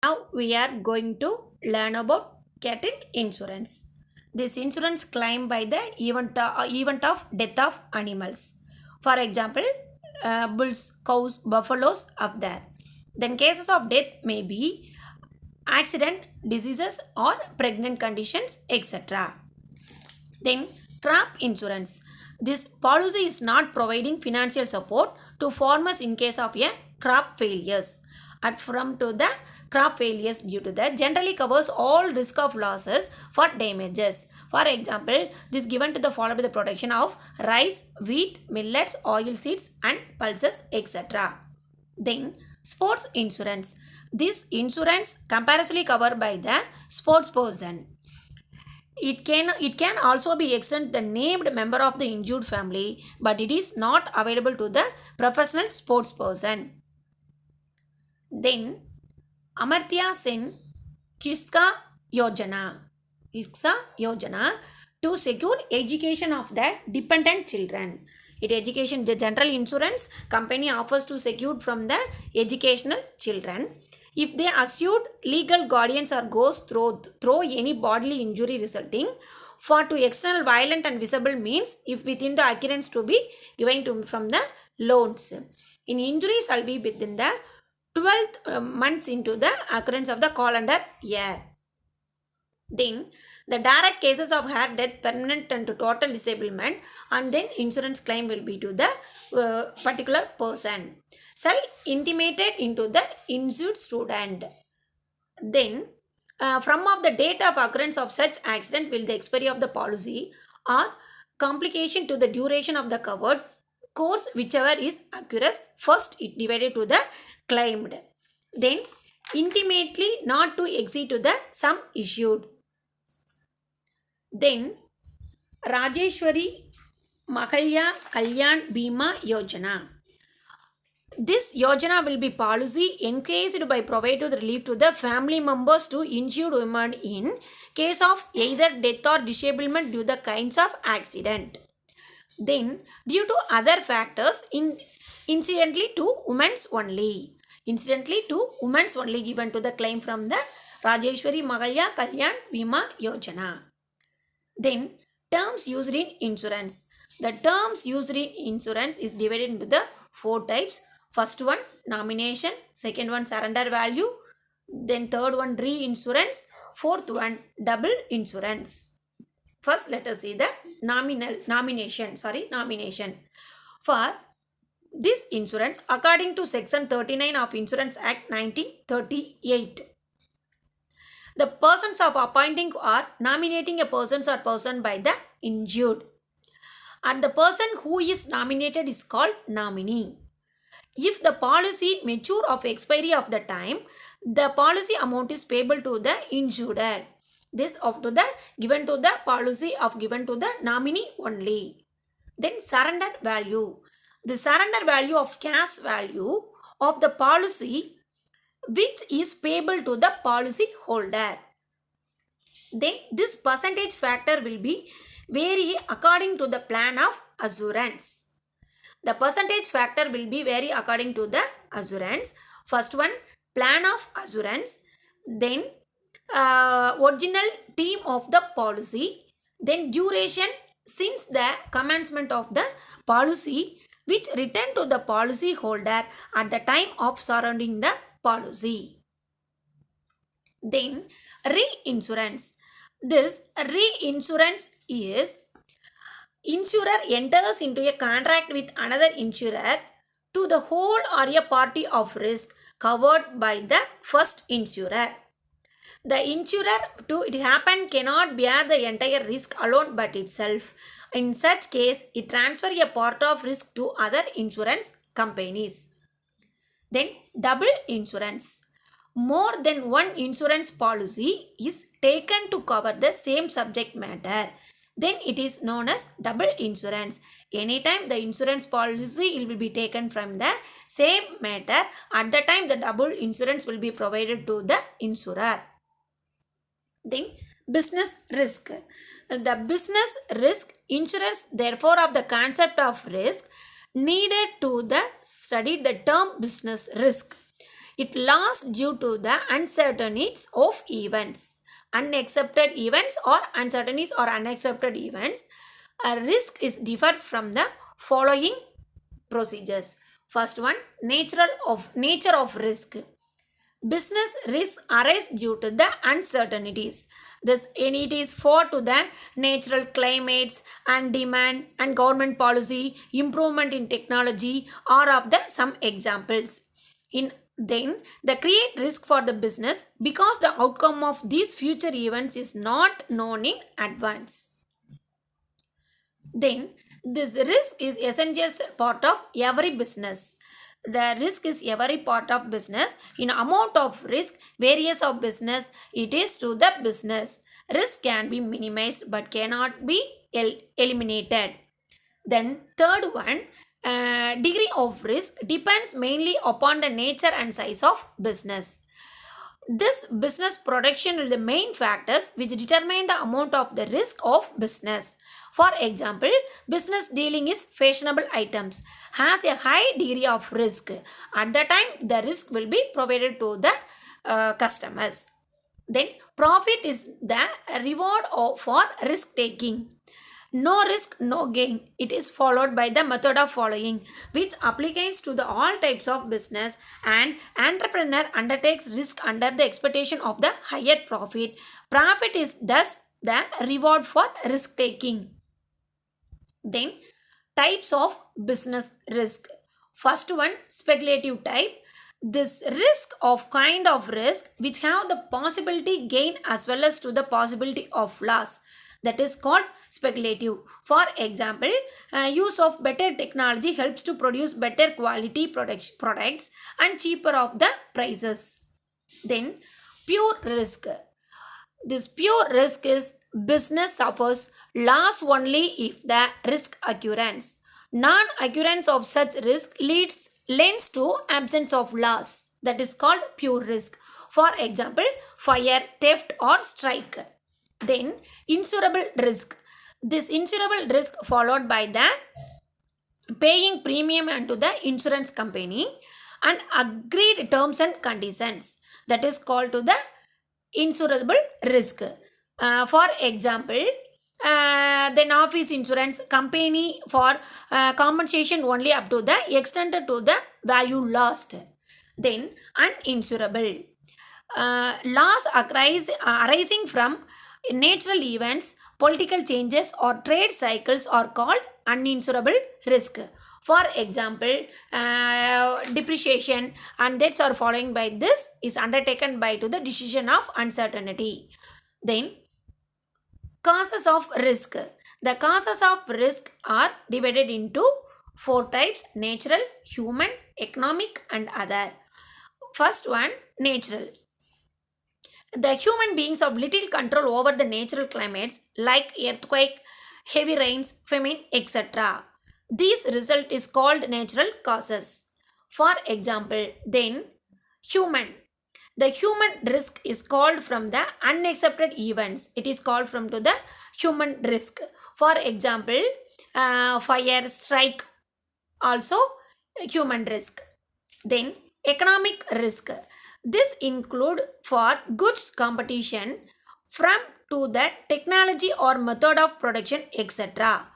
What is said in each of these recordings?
Now we are going to learn about cattle insurance. This insurance claimed by the event of death of animals. For example, bulls, cows, buffaloes up there. Then cases of death may be accident, diseases or pregnant conditions, etc. Then crop insurance. This policy is not providing financial support to farmers in case of a crop failures. At from to the crop failures due to that generally covers all risk of losses for damages. For example, this given to the followed by the protection of rice, wheat, millets, oil seeds and pulses, etc. Then sports insurance. This insurance comparatively covered by the sports person. It can also be extended the named member of the injured family, but it is not available to the professional sports person. Then Amartya Sen Kiska Yojana to secure education of the dependent children. It education the general insurance company offers to secure from the educational children. If they assured legal guardians or goes through any bodily injury resulting for to external violent and visible means if within the occurrence to be given to from the loans. In injuries shall be within the 12th months into the occurrence of the calendar year. Then the direct cases of hair death, permanent and total disablement, and then insurance claim will be to the particular person. Shall intimated into the injured student. Then from of the date of occurrence of such accident will the expiry of the policy or complication to the duration of the covered course whichever is occurs first it divided to the claimed. Then intimately not to exceed to the sum issued. Then Rajeshwari Mahalya Kalyan Bima Yojana. This yojana will be policy encouraged by providing relief to the family members to injured women in case of either death or disablement due to the kinds of accident. Then due to other factors incidentally to women's only. Incidentally to women's only given to the claim from the Rajeshwari Mahalya Kalyan Bima Yojana. Then terms used in insurance. The terms used in insurance is divided into the four types. First one nomination, second one surrender value, then third one reinsurance, fourth one double insurance. First let us see the nomination. For this insurance according to section 39 of Insurance Act 1938. The persons of appointing or nominating a person or person by the injured. And the person who is nominated is called nominee. If the policy mature of expiry of the time, the policy amount is payable to the insured. This of to the given to the policy of given to the nominee only. Then surrender value. The surrender value of cash value of the policy which is payable to the policy holder. Then this percentage factor will be vary according to the plan of assurance. The percentage factor will be vary according to the assurance. First one plan of assurance, then original term of the policy, then duration since the commencement of the policy which return to the policy holder at the time of surrendering the policy. Then reinsurance. This reinsurance is insurer enters into a contract with another insurer to the whole or a party of risk covered by the first insurer. The insurer to it happen cannot bear the entire risk alone but itself. In such case, it transfers a part of risk to other insurance companies. Then double insurance. More than one insurance policy is taken to cover the same subject matter. Then it is known as double insurance. Anytime the insurance policy will be taken from the same matter, at the time the double insurance will be provided to the insurer. Then business risk. The business risk insurers therefore of the concept of risk needed to the study the term business risk. It lost due to the uncertainties of events. Unaccepted events or uncertainties or unaccepted events. A risk is different from the following procedures. First one, nature of risk. Business risks arise due to the uncertainties. This and it is for to the natural climates and demand and government policy, improvement in technology are of the some examples. In then the create risk for the business because the outcome of these future events is not known in advance. Then this risk is essential part of every business. The risk is every part of business. In amount of risk various of business it is to the business. Risk can be minimized but cannot be eliminated. Then third one, degree of risk depends mainly upon the nature and size of business. This business production is the main factors which determine the amount of the risk of business. For example, business dealing is fashionable items has a high degree of risk. At the time, the risk will be provided to the customers. Then profit is the reward for risk taking. No risk, no gain. It is followed by the method of following, which applies to the all types of business, and entrepreneur undertakes risk under the expectation of the higher profit. Profit is thus the reward for risk taking. Then types of business risk. First one, speculative type. This risk of kind of risk which have the possibility gain as well as to the possibility of loss, that is called speculative. For example, use of better technology helps to produce better quality products and cheaper of the prices. Then pure risk. This pure risk is business suffers loss only if the risk occurrence. Non-occurrence of such risk lends to absence of loss. That is called pure risk. For example, fire, theft or strike. Then insurable risk. This insurable risk followed by the paying premium unto the insurance company and agreed terms and conditions. That is called to the insurable risk. For example, then office insurance company for compensation only up to the extent to the value lost. Then uninsurable. Loss arising from natural events, political changes or trade cycles are called uninsurable risk. For example, depreciation and debts are following by this is undertaken by to the decision of uncertainty. Then causes of risk. The causes of risk are divided into four types: natural, human, economic and other. First one, natural. The human beings have little control over the natural climates like earthquake, heavy rains, famine, etc. This result is called natural causes. For example, then human. The human risk is called from the unaccepted events. It is called from to the human risk. For example, fire, strike, also human risk. Then economic risk. This include for goods competition from to the technology or method of production, etc.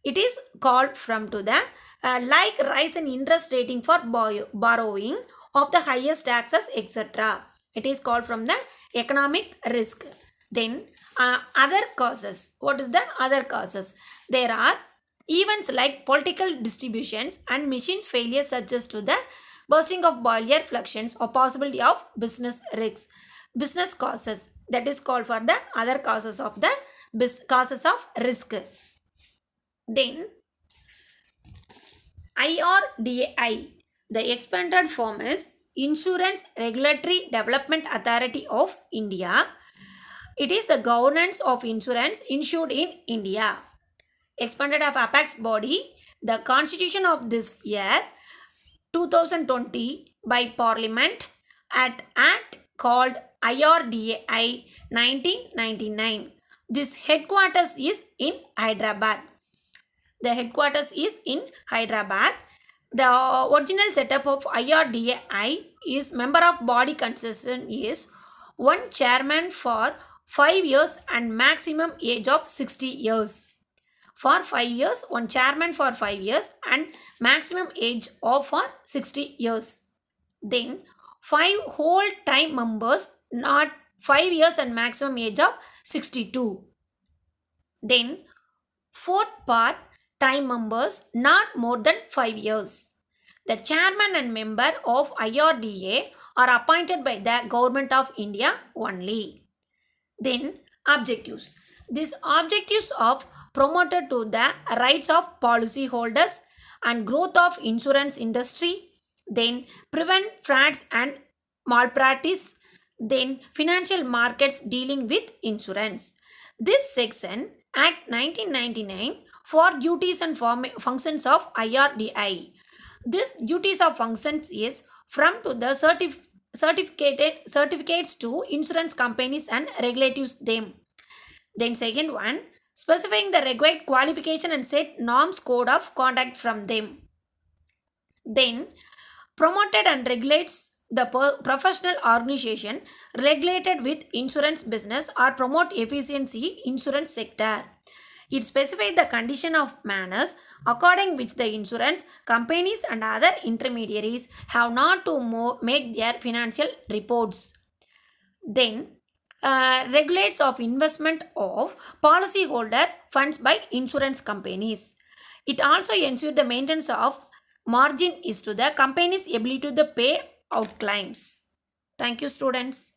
It is called from to the like rise in interest rating for borrowing of the highest taxes, etc. It is called from the economic risk. Then other causes. What is the other causes? There are events like political distributions and machines failures such as to the bursting of boiler fluctuations or possibility of business risks. Business causes, that is called for the other causes of the causes of risk. Then IRDAI, the expanded form is Insurance Regulatory Development Authority of India. It is the governance of insurance insured in India. Expanded of apex body, the constitution of this year 2020 by Parliament at Act called IRDAI 1999. This headquarters is in Hyderabad. The headquarters is in Hyderabad. The original setup of IRDAI is member of body consistent is one chairman for 5 years and maximum age of 60 years. For 5 years, one chairman for 5 years and maximum age of for 60 years. Then 5 whole time members, not 5 years and maximum age of 62. Then fourth part, time members not more than 5 years. The chairman and member of IRDA are appointed by the Government of India only. Then objectives. These objectives are promoted to the rights of policyholders and growth of insurance industry. Then prevent frauds and malpractice. Then financial markets dealing with insurance. This section Act 1999 for duties and functions of IRDI. This duties of functions is from to the certificates to insurance companies and regulatives them. Then second one, specifying the required qualification and set norms code of conduct from them. Then promoted and regulates the professional organization regulated with insurance business or promote efficiency insurance sector. It specifies the condition of manners according which the insurance companies and other intermediaries have not to make their financial reports. Then regulates of investment of policyholder funds by insurance companies. It also ensures the maintenance of margin is to the company's ability to pay out claims. Thank you, students.